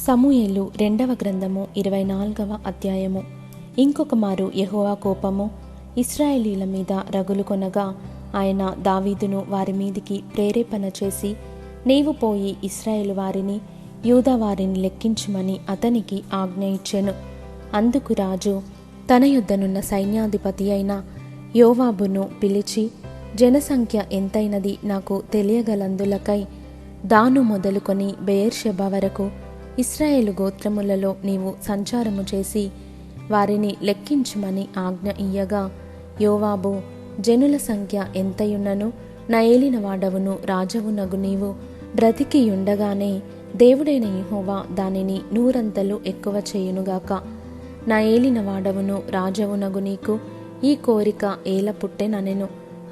సమూయేలు రెండవ గ్రంథము 24వ అధ్యాయము. ఇంకొక మారు యెహోవా కోపము ఇశ్రాయేలీల మీద రగులుకొనగా ఆయన దావీదును వారి మీదికి ప్రేరేపణ చేసి, నీవు పోయి ఇశ్రాయేలు వారిని యూదా వారిని లెక్కించుమని అతనికి ఆజ్ఞ ఇచ్చెను. అందుకు రాజు తన యొద్దనున్న సైన్యాధిపతి అయిన యోవాబును పిలిచి, జనసంఖ్య ఎంతైనది నాకు తెలియగలందులకై దాను మొదలుకొని బెయేర్షెబా వరకు ఇశ్రాయేలు గోత్రములలో నీవు సంచారము చేసి వారిని లెక్కించుమని ఆజ్ఞ ఇయ్యగా, యోవాబు, జనుల సంఖ్య ఎంతయున్నను నా ఏలిన వాడవును రాజవునగు నీవు బ్రతికియుండగానే దేవుడైన యెహోవా దానిని నూరంతలు ఎక్కువ చేయునుగాక. నా ఏలిన వాడవును రాజవునగు నీకు ఈ కోరిక ఏల పుట్టెననెను.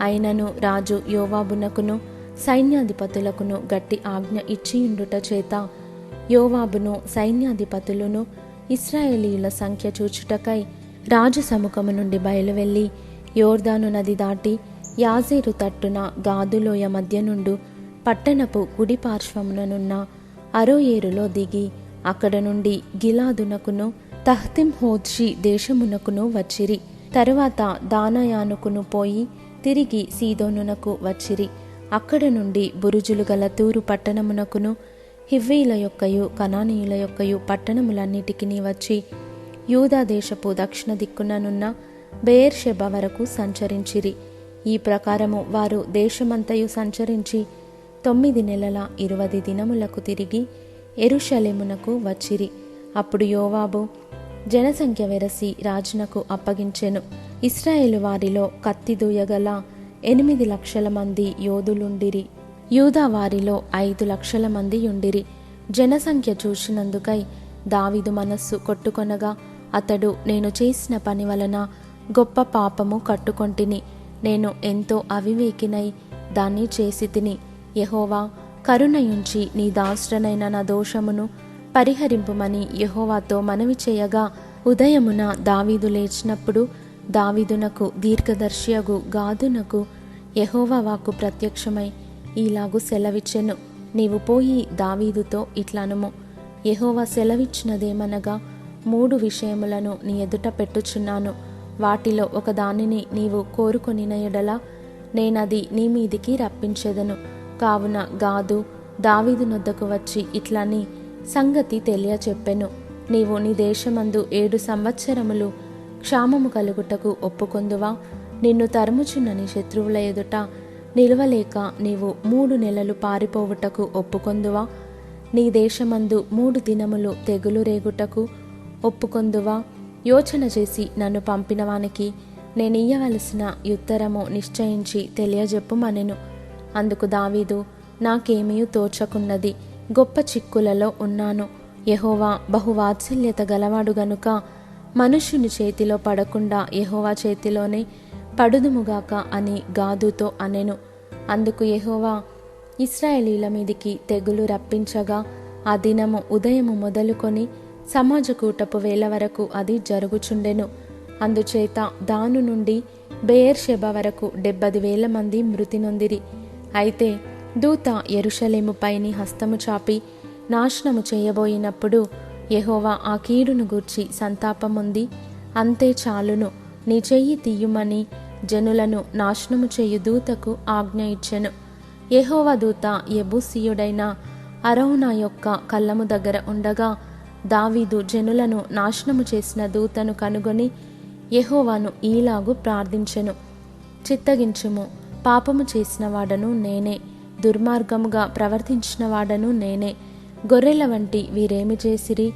అయినను రాజు యోవాబునకును సైన్యాధిపతులకును గట్టి ఆజ్ఞ ఇచ్చియుండుట చేత యోవాబును సైన్యాధిపతులను ఇశ్రాయేలీయుల సంఖ్య చూచుటకై రాజు సముఖము నుండి బయలువెళ్ళి యోర్దాను నది దాటి యాజేరు తట్టున గాదులోయ మధ్య నుండు పట్టణపు కుడి పార్శ్వముననున్న అరోయేరులో దిగి అక్కడ నుండి గిలాదునకును తహ్తింహోద్షి దేశమునకును వచ్చిరి. తరువాత దానాయానుకును పోయి తిరిగి సీదోనునకు వచ్చిరి. అక్కడ నుండి బురుజులు గల తూరు పట్టణమునకును హివ్వీల యొక్కయు కనానీయుల యొక్కయు పట్టణములన్నిటికీ వచ్చి యూదా దేశపు దక్షిణ దిక్కుననున్న బెయేర్షెబా వరకు సంచరించిరి. ఈ ప్రకారము వారు దేశమంతయు సంచరించి 9 నెలల 20 దినములకు తిరిగి యెరూషలేమునకు వచ్చిరి. అప్పుడు యోవాబు జనసంఖ్య వెరసి రాజునకు అప్పగించెను. ఇశ్రాయేలు వారిలో కత్తి దూయగల 8 లక్షల మంది యోధులుండిరి. యూదా వారిలో 5 లక్షల మంది యుండిరి. జనసంఖ్య చూసినందుకై దావీదు మనస్సు కొట్టుకొనగా అతడు, నేను చేసిన పని వలన గొప్ప పాపము కట్టుకొంటిని. నేను ఎంతో అవివేకినై దాన్ని చేసి తిని. యెహోవా కరుణయుంచి నీ దాసుడనైన నా దోషమును పరిహరింపుమని యెహోవాతో మనవి చేయగా, ఉదయమున దావీదు లేచినప్పుడు దావీదునకు దీర్ఘదర్శియగు గాదునకు యెహోవా వాక్కు ప్రత్యక్షమై ఈలాగు సెలవిచ్చెను. నీవు పోయి దావీదుతో ఇట్లనుము, యెహోవా సెలవిచ్చినదేమనగా, 3 విషయములను నీ ఎదుట పెట్టుచున్నాను. వాటిలో ఒక దానిని నీవు కోరుకొనిన యెడల నేనది నీ మీదికి రప్పించెదను. కావున గాదు దావీదు నొద్దకు వచ్చి ఇట్లని సంగతి తెలియచెప్పెను. నీవు నీ దేశమందు 7 సంవత్సరములు క్షామము కలుగుటకు ఒప్పుకొందువా? నిన్ను తరుముచున్న నీ శత్రువుల ఎదుట నిలవలేక నీవు 3 నెలలు పారిపోవుటకు ఒప్పుకొందువా? నీ దేశమందు 3 దినములు తెగులు రేగుటకు ఒప్పుకొందువా? యోచన చేసి నన్ను పంపిన వానికి నేనియ్యవలసిన ఉత్తరము నిశ్చయించి తెలియజెప్పుమనెను. అందుకు దావీదు, నాకేమీ తోచకున్నది, గొప్ప చిక్కులలో ఉన్నాను. యెహోవా బహువాత్సల్యత గలవాడు గనుక మనుష్యుని చేతిలో పడకుండా యెహోవా చేతిలోనే పడుదుముగాక అని గాదుతో అనెను. అందుకు యెహోవా ఇశ్రాయేలీల మీదికి తెగులు రప్పించగా ఆ దినము ఉదయము మొదలుకొని సమాజకూటపు వేళ వరకు అది జరుగుచుండెను. అందుచేత దాను నుండి బెయేర్షెబా వరకు 70,000 మంది మృతి నొందిరి. అయితే దూత యెరూషలేము పైని హస్తము చాపి నాశనము చేయబోయినప్పుడు యెహోవా ఆ కీడును గూర్చి సంతాపముంది, అంతే చాలును, నీ చెయ్యి తీయుమని జనులను నాశనము చేయు దూతకు ఆజ్ఞ ఇచ్చెను. యెహోవా దూత యెబూసీయుడైన అరౌనా యొక్క కళ్ళము దగ్గర ఉండగా దావీదు జనులను నాశనము చేసిన దూతను కనుగొని యెహోవాను ఈలాగు ప్రార్థించెను, చిత్తగించుము, పాపము చేసిన వాడను నేనే, దుర్మార్గముగా ప్రవర్తించిన వాడను నేనే. గొర్రెల వంటి వీరేమి చేసిరి?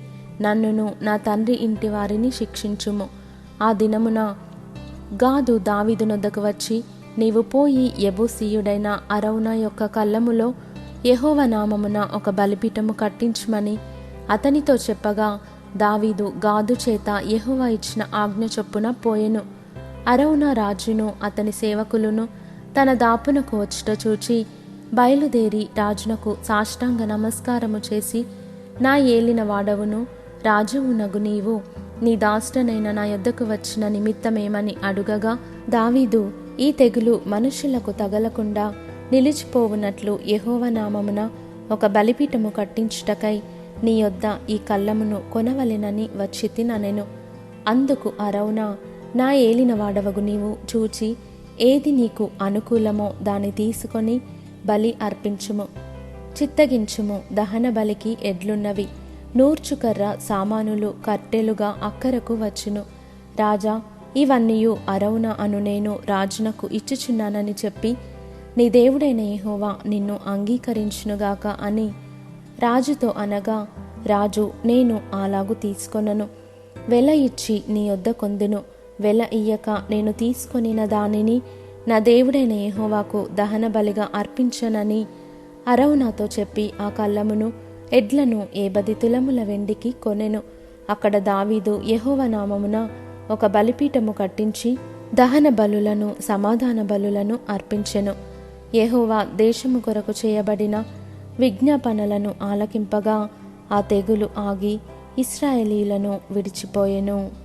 నన్నును నా తండ్రి ఇంటి వారిని శిక్షించుము. ఆ దినమున గాదు దావీదు నొద్దకు వచ్చి, నీవు పోయి యెబూసీయుడైన అరౌనా యొక్క కళ్ళములో యెహోవా నామమున ఒక బలిపీఠము కట్టించుమని అతనితో చెప్పగా, దావీదు గాదు చేత యెహోవా ఇచ్చిన ఆజ్ఞ చొప్పున పోయెను. అరౌనా రాజును అతని సేవకులను తన దాపునకు వచ్చుట చూచి బయలుదేరి రాజునకు సాష్టాంగ నమస్కారము చేసి, నా ఏలిన వాడవును రాజువునగు నీవు నీ దాసుడనైన నా యొద్దకు వచ్చిన నిమిత్తమేమని అడుగగా, దావీదు, ఈ తెగులు మనుష్యులకు తగలకుండా నిలిచిపోవునట్లు యెహోవా నామమున ఒక బలిపీఠము కట్టించుటకై నీ యొద్ద ఈ కళ్ళమును కొనవలెనని వచ్చితిననెను. అందుకు అరౌనా, నా ఏలినవాడవగు నీవు చూచి ఏది నీకు అనుకూలమో దాన్ని తీసుకొని బలి అర్పించుము. చిత్తగించుము. దహన బలికి ఎడ్లున్నవి, నూర్చుకర్ర సామానులు కట్టెలుగా అక్కరకు వచ్చును. రాజా, ఇవన్నీయు అరౌనా అను నేను రాజునకు ఇచ్చుచున్నానని చెప్పి నీ దేవుడైన యెహోవా నిన్ను అంగీకరించునుగాక అని రాజుతో అనగా, రాజు, నేను అలాగు తీసుకొనను. వెల ఇచ్చి నీ యొద్ద కొందును. వెల ఇయ్యక నేను తీసుకొనిన దానిని నా దేవుడైన యెహోవాకు దహన బలిగా అర్పించనని అరౌనాతో చెప్పి ఆ కళ్ళమును ఎడ్లను 80 తులముల వెండికి కొనెను. అక్కడ దావీదు యెహోవా నామమున ఒక బలిపీఠము కట్టించి దహన బలులను సమాధాన బలులను అర్పించెను. యెహోవా దేశము కొరకు చేయబడిన విజ్ఞాపనలను ఆలకింపగా ఆ తెగులు ఆగి ఇశ్రాయేలీయులను విడిచిపోయెను.